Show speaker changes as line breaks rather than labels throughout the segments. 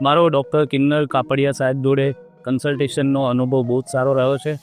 મારો ડૉક્ટર કિન્નર કાપડિયા સાહેબ જોડે કન્સલ્ટેશનનો અનુભવ બહુ જ સારો રહ્યો છે.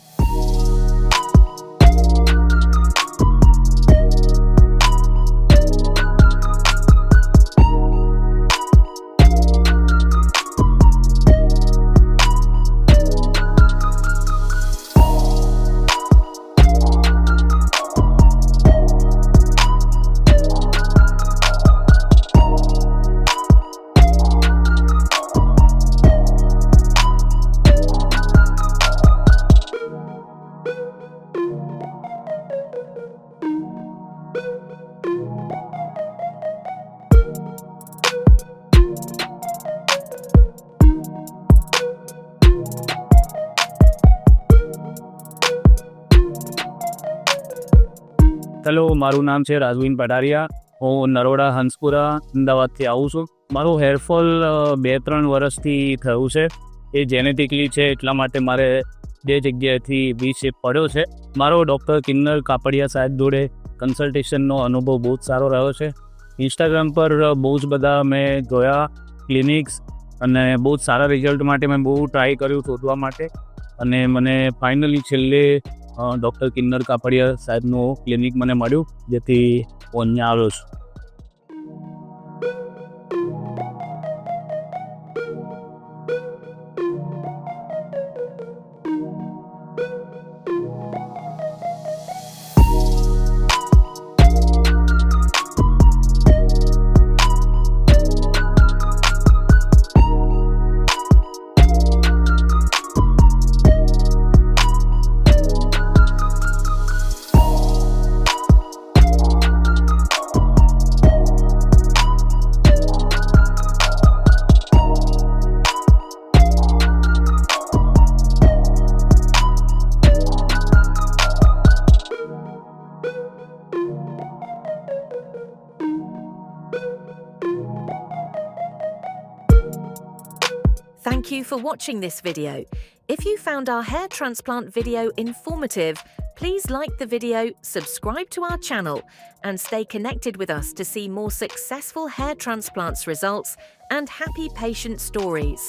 હેલો, મારું નામ છે રાજવીન પઢારિયા. હું નરોડા હંસપુરા અમદાવાદથી આવું છું. મારું હેરફોલ 2-3 વર્ષથી થયું છે. એ જેનેટિકલી છે, એટલા માટે મારે બે જગ્યાએથી વી શેપ પડ્યો છે. મારો ડૉક્ટર કિન્નર કાપડિયા સાહેબ જોડે કન્સલ્ટેશનનો અનુભવ બહુ જ સારો રહ્યો છે. ઇન્સ્ટાગ્રામ પર બહુ જ બધા મેં જોયા ક્લિનિક્સ, અને બહુ જ સારા રિઝલ્ટ માટે મેં બહુ ટ્રાય કર્યું શોધવા માટે, અને મને ફાઇનલી છેલ્લે ડૉક્ટર કિન્નર કાપડિયા સાહેબનું ક્લિનિક મને મળ્યું, જેથી હું અહીંયા આવ્યો છું.
Thank you for watching this video. If you found our hair transplant video informative, please like the video, subscribe to our channel, and stay connected with us to see more successful hair transplants results and happy patient stories.